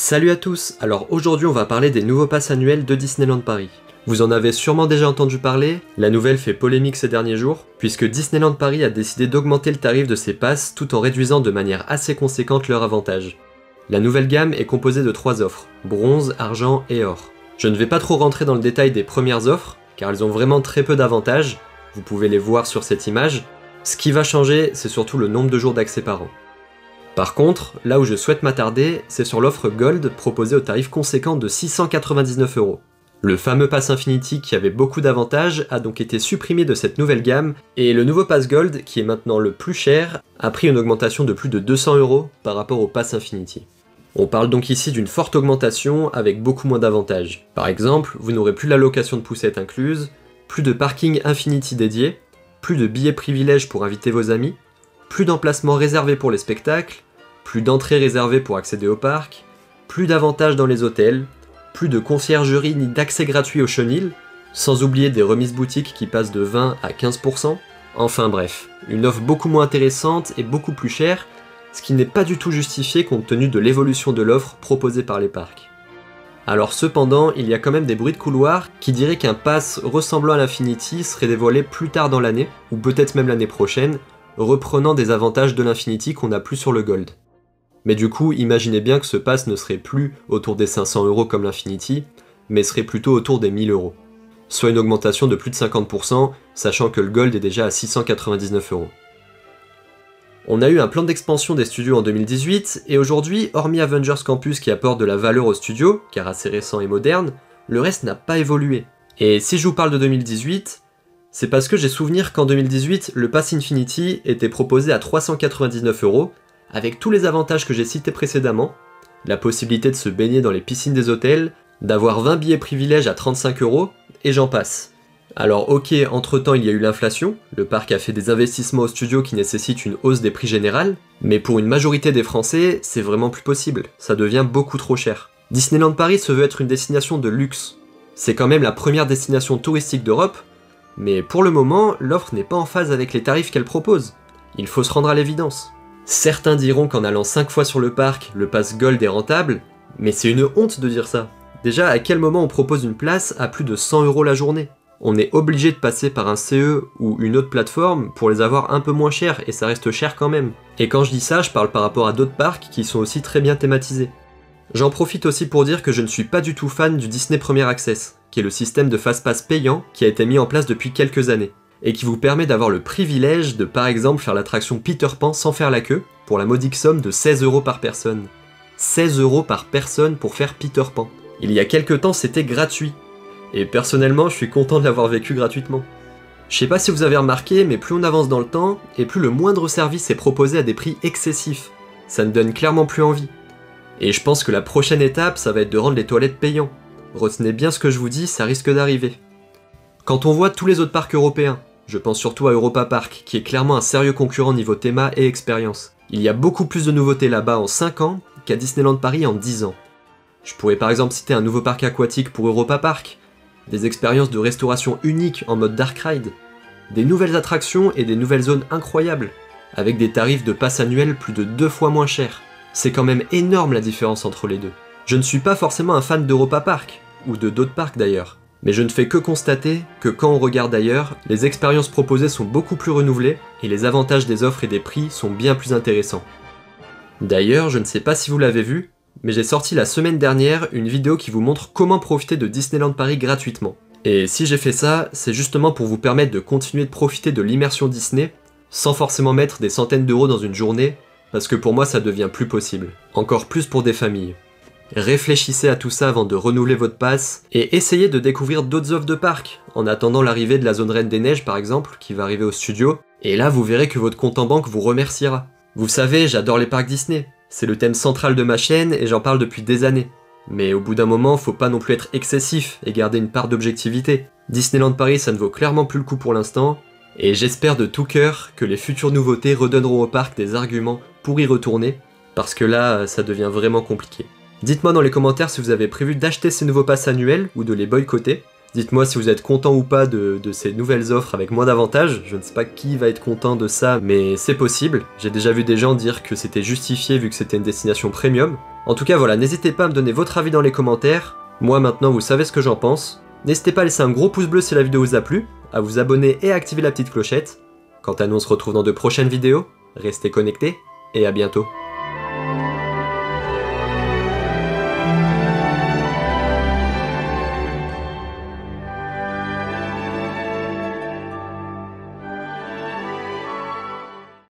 Salut à tous, alors aujourd'hui on va parler des nouveaux passes annuels de Disneyland Paris. Vous en avez sûrement déjà entendu parler, la nouvelle fait polémique ces derniers jours, puisque Disneyland Paris a décidé d'augmenter le tarif de ses passes tout en réduisant de manière assez conséquente leur avantage. La nouvelle gamme est composée de 3 offres, bronze, argent et or. Je ne vais pas trop rentrer dans le détail des premières offres, car elles ont vraiment très peu d'avantages, vous pouvez les voir sur cette image. Ce qui va changer, c'est surtout le nombre de jours d'accès par an. Par contre, là où je souhaite m'attarder, c'est sur l'offre Gold proposée au tarif conséquent de 699€. Le fameux Pass Infinity qui avait beaucoup d'avantages a donc été supprimé de cette nouvelle gamme, et le nouveau Pass Gold, qui est maintenant le plus cher, a pris une augmentation de plus de 200€ par rapport au Pass Infinity. On parle donc ici d'une forte augmentation avec beaucoup moins d'avantages. Par exemple, vous n'aurez plus la location de poussettes incluse, plus de parking Infinity dédié, plus de billets privilèges pour inviter vos amis, plus d'emplacements réservés pour les spectacles, plus d'entrées réservées pour accéder au parc, plus d'avantages dans les hôtels, plus de conciergerie ni d'accès gratuit au chenil, sans oublier des remises boutiques qui passent de 20 à 15%, enfin bref, une offre beaucoup moins intéressante et beaucoup plus chère, ce qui n'est pas du tout justifié compte tenu de l'évolution de l'offre proposée par les parcs. Alors cependant, il y a quand même des bruits de couloir qui diraient qu'un pass ressemblant à l'Infinity serait dévoilé plus tard dans l'année, ou peut-être même l'année prochaine, reprenant des avantages de l'Infinity qu'on n'a plus sur le Gold. Mais du coup, imaginez bien que ce pass ne serait plus autour des 500€ comme l'Infinity, mais serait plutôt autour des 1000€. Soit une augmentation de plus de 50%, sachant que le Gold est déjà à 699€. On a eu un plan d'expansion des studios en 2018, et aujourd'hui, hormis Avengers Campus qui apporte de la valeur aux studios, car assez récent et moderne, le reste n'a pas évolué. Et si je vous parle de 2018, c'est parce que j'ai souvenir qu'en 2018, le Pass Infinity était proposé à 399€, avec tous les avantages que j'ai cités précédemment, la possibilité de se baigner dans les piscines des hôtels, d'avoir 20 billets privilèges à 35€, et j'en passe. Alors ok, entre-temps il y a eu l'inflation, le parc a fait des investissements au studio qui nécessitent une hausse des prix générales, mais pour une majorité des Français, c'est vraiment plus possible, ça devient beaucoup trop cher. Disneyland Paris se veut être une destination de luxe. C'est quand même la première destination touristique d'Europe, mais pour le moment, l'offre n'est pas en phase avec les tarifs qu'elle propose. Il faut se rendre à l'évidence. Certains diront qu'en allant 5 fois sur le parc, le pass Gold est rentable, mais c'est une honte de dire ça. Déjà, à quel moment on propose une place à plus de 100€ la journée? On est obligé de passer par un CE ou une autre plateforme pour les avoir un peu moins chers, et ça reste cher quand même. Et quand je dis ça, je parle par rapport à d'autres parcs qui sont aussi très bien thématisés. J'en profite aussi pour dire que je ne suis pas du tout fan du Disney Premier Access, qui est le système de Fast-Pass payant qui a été mis en place depuis quelques années, et qui vous permet d'avoir le privilège de par exemple faire l'attraction Peter Pan sans faire la queue, pour la modique somme de 16€ par personne. 16€ par personne pour faire Peter Pan. Il y a quelques temps c'était gratuit, et personnellement je suis content de l'avoir vécu gratuitement. Je sais pas si vous avez remarqué, mais plus on avance dans le temps, et plus le moindre service est proposé à des prix excessifs. Ça ne donne clairement plus envie. Et je pense que la prochaine étape, ça va être de rendre les toilettes payantes. Retenez bien ce que je vous dis, ça risque d'arriver. Quand on voit tous les autres parcs européens, je pense surtout à Europa Park, qui est clairement un sérieux concurrent niveau théma et expérience. Il y a beaucoup plus de nouveautés là-bas en 5 ans qu'à Disneyland Paris en 10 ans. Je pourrais par exemple citer un nouveau parc aquatique pour Europa Park, des expériences de restauration uniques en mode Dark Ride, des nouvelles attractions et des nouvelles zones incroyables, avec des tarifs de pass annuels plus de 2 fois moins chers. C'est quand même énorme la différence entre les deux. Je ne suis pas forcément un fan d'Europa Park, ou de d'autres parcs d'ailleurs, mais je ne fais que constater que quand on regarde ailleurs, les expériences proposées sont beaucoup plus renouvelées, et les avantages des offres et des prix sont bien plus intéressants. D'ailleurs, je ne sais pas si vous l'avez vu, mais j'ai sorti la semaine dernière une vidéo qui vous montre comment profiter de Disneyland Paris gratuitement. Et si j'ai fait ça, c'est justement pour vous permettre de continuer de profiter de l'immersion Disney, sans forcément mettre des centaines d'euros dans une journée, parce que pour moi ça devient plus possible. Encore plus pour des familles. Réfléchissez à tout ça avant de renouveler votre pass, et essayez de découvrir d'autres offres de parc, en attendant l'arrivée de la zone Reine des Neiges par exemple, qui va arriver au studio, et là vous verrez que votre compte en banque vous remerciera. Vous savez, j'adore les parcs Disney, c'est le thème central de ma chaîne et j'en parle depuis des années. Mais au bout d'un moment, faut pas non plus être excessif et garder une part d'objectivité. Disneyland Paris ça ne vaut clairement plus le coup pour l'instant, et j'espère de tout cœur que les futures nouveautés redonneront au parc des arguments pour y retourner, parce que là, ça devient vraiment compliqué. Dites-moi dans les commentaires si vous avez prévu d'acheter ces nouveaux passes annuels ou de les boycotter. Dites-moi si vous êtes content ou pas de ces nouvelles offres avec moins d'avantages. Je ne sais pas qui va être content de ça, mais c'est possible. J'ai déjà vu des gens dire que c'était justifié vu que c'était une destination premium. En tout cas voilà, n'hésitez pas à me donner votre avis dans les commentaires. Moi maintenant vous savez ce que j'en pense. N'hésitez pas à laisser un gros pouce bleu si la vidéo vous a plu, à vous abonner et à activer la petite clochette. Quant à nous on se retrouve dans de prochaines vidéos, restez connectés et à bientôt.